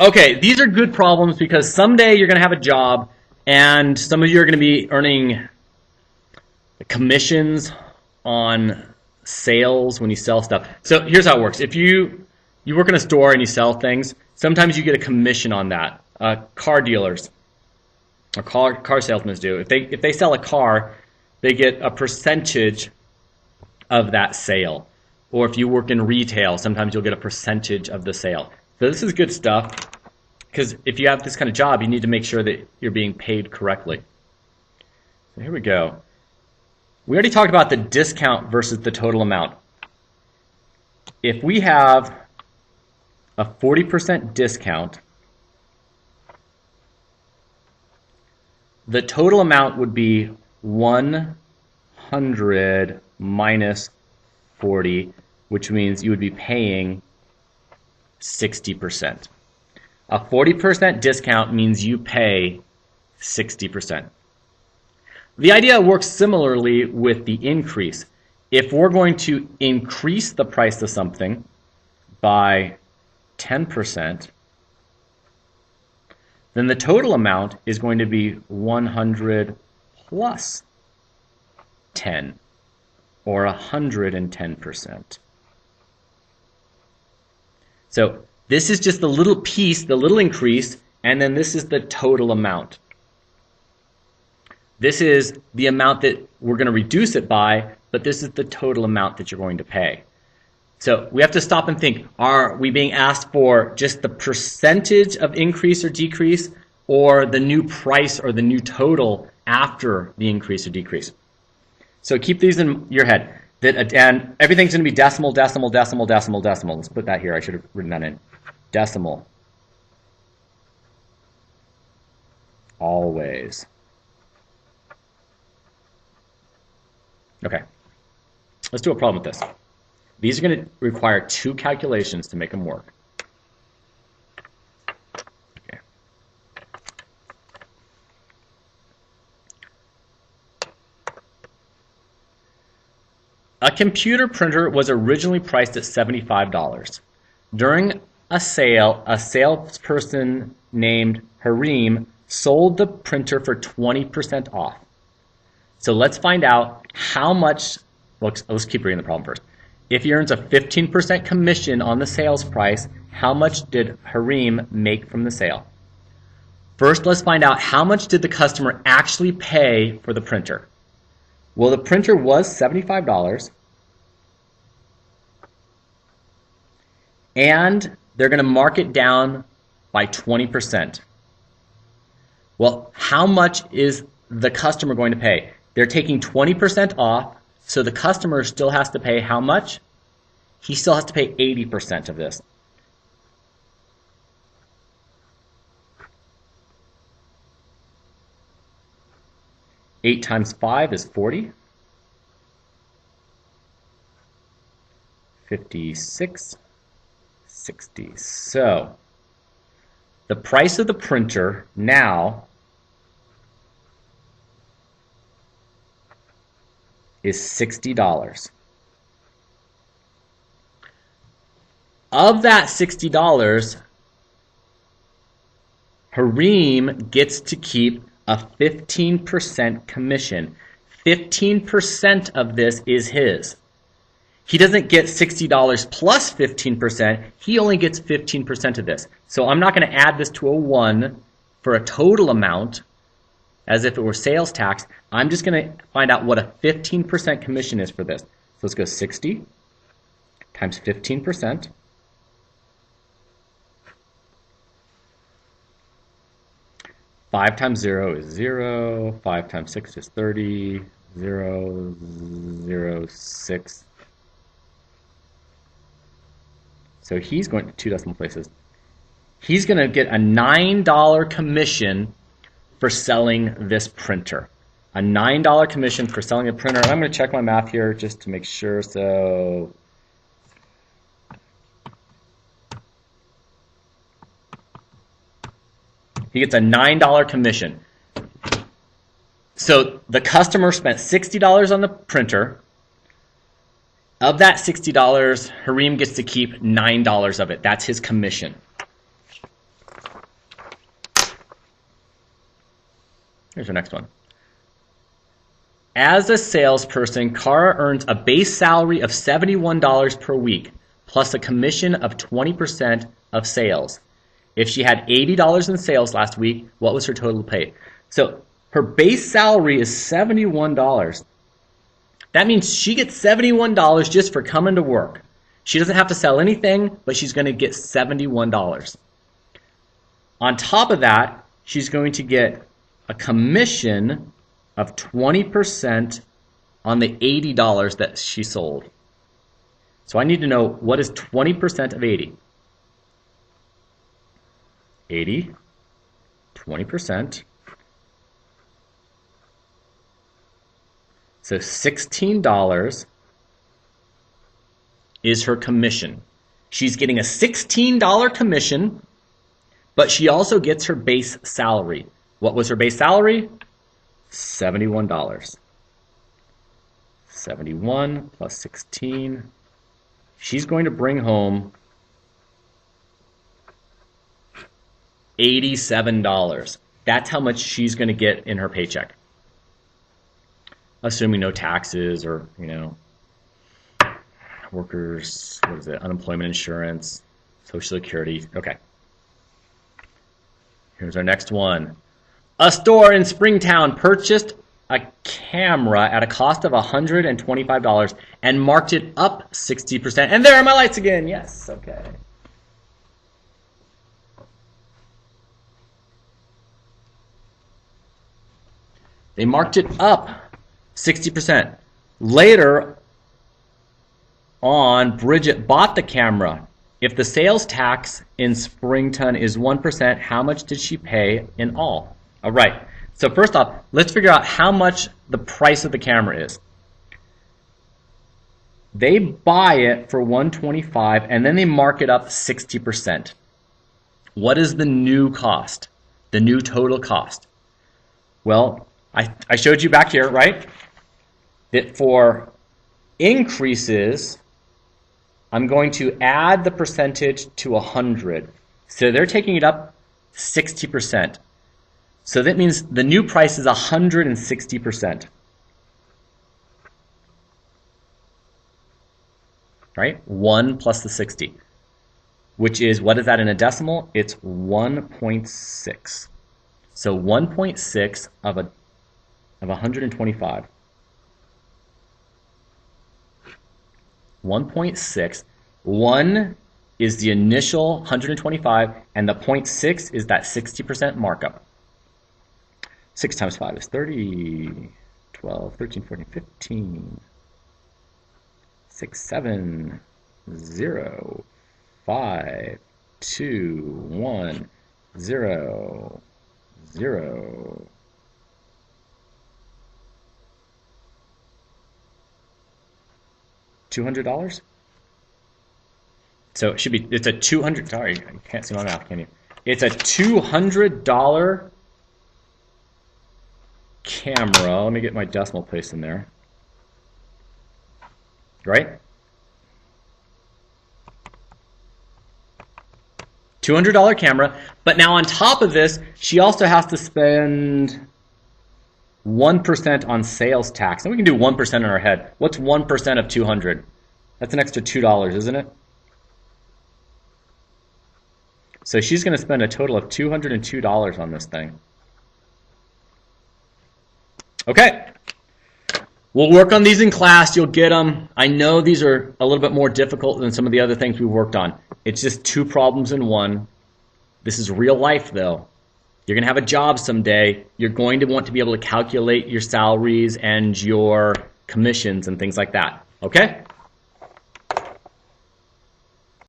Okay, these are good problems because someday you're going to have a job and some of you are going to be earning commissions on sales when you sell stuff. So here's how it works. If you work in a store and you sell things, sometimes you get a commission on that. Car dealers or car salesmen do. If they sell a car, they get a percentage of that sale. Or if you work in retail, sometimes you'll get a percentage of the sale. So this is good stuff because if you have this kind of job, you need to make sure that you're being paid correctly. So here we go. We already talked about the discount versus the total amount. If we have a 40% discount, the total amount would be 100 minus 40, which means you would be paying 60%. A 40% discount means you pay 60%. The idea works similarly with the increase. If we're going to increase the price of something by 10%, then the total amount is going to be 100 plus 10, or 110%. So this is just the little piece, the little increase, and then this is the total amount. This is the amount that we're going to reduce it by, but this is the total amount that you're going to pay. So we have to stop and think, are we being asked for just the percentage of increase or decrease, or the new price or the new total after the increase or decrease? So keep these in your head. And everything's going to be decimal, decimal, decimal, decimal, decimal. Let's put that here. I should have written that in. Decimal. Always. Okay. Let's do a problem with this. These are going to require 2 calculations to make them work. Okay. A computer printer was originally priced at $75. During a sale, a salesperson named Harim sold the printer for 20% off. So let's find out how much, let's keep reading the problem first. If he earns a 15% commission on the sales price, how much did Harim make from the sale? First, let's find out how much did the customer actually pay for the printer. Well, the printer was $75, and they're going to mark it down by 20%. Well, how much is the customer going to pay? They're taking 20% off, so the customer still has to pay how much? He still has to pay 80% of this. Eight times 5 is 40. 56, 60. So the price of the printer now is $60. Of that $60, Harim gets to keep a 15% commission. 15% of this is his. He doesn't get $60 plus 15%. He only gets 15% of this. So I'm not going to add this to a 1 for a total amount as if it were sales tax. I'm just going to find out what a 15% commission is for this. So let's go 60 times 15%. Five times 0 is 0. 5 times 6 is 30. 0, 0, 6. So he's going to 2 decimal places. He's going to get a $9 commission for selling this printer. A $9 commission for selling a printer. I'm going to check my math here just to make sure. So he gets a $9 commission. So the customer spent $60 on the printer. Of that $60, Harim gets to keep $9 of it. That's his commission. Here's our next one. As a salesperson, Kara earns a base salary of $71 per week, plus a commission of 20% of sales. If she had $80 in sales last week, what was her total pay? So her base salary is $71. That means she gets $71 just for coming to work. She doesn't have to sell anything, but she's going to get $71. On top of that, she's going to get a commission of 20% on the $80 that she sold. So I need to know, what is 20% of 80? 80, 20%. So $16 is her commission. She's getting a $16 commission, but she also gets her base salary. What was her base salary? $71. 71 plus 16. She's going to bring home $87. That's how much she's going to get in her paycheck. Assuming no taxes or, workers, unemployment insurance, Social Security. Okay. Here's our next one. A store in Springtown purchased a camera at a cost of $125 and marked it up 60%. And there are my lights again. Yes, okay. They marked it up 60%. Later on, Bridget bought the camera. If the sales tax in Springton is 1%, how much did she pay in all? All right. So first off, let's figure out how much the price of the camera is. They buy it for $125 and then they mark it up 60%. What is the new cost? The new total cost? Well, I showed you back here, right? That for increases, I'm going to add the percentage to 100. So they're taking it up 60%. So that means the new price is 160%. Right? 1 plus the 60. Which is, what is that in a decimal? It's 1.6. So 1.6 of 125. 1.6. 1 is the initial 125, and the 0.6 is that 60% markup. 6 times 5 is 30, 12, 13, 14, 15, 6, 7, 0, 5, 2, 1, 0, 0. $200? So it should be, it's a $200, sorry, you can't see my mouth, can you? It's a $200 camera. Let me get my decimal place in there. Right? $200 camera, but now on top of this, she also has to spend 1% on sales tax. And we can do 1% in our head. What's 1% of 200? That's an extra $2, isn't it? So she's going to spend a total of $202 on this thing. Okay. We'll work on these in class. You'll get them. I know these are a little bit more difficult than some of the other things we've worked on. It's just 2 problems in one. This is real life, though. You're going to have a job someday. You're going to want to be able to calculate your salaries and your commissions and things like that. Okay?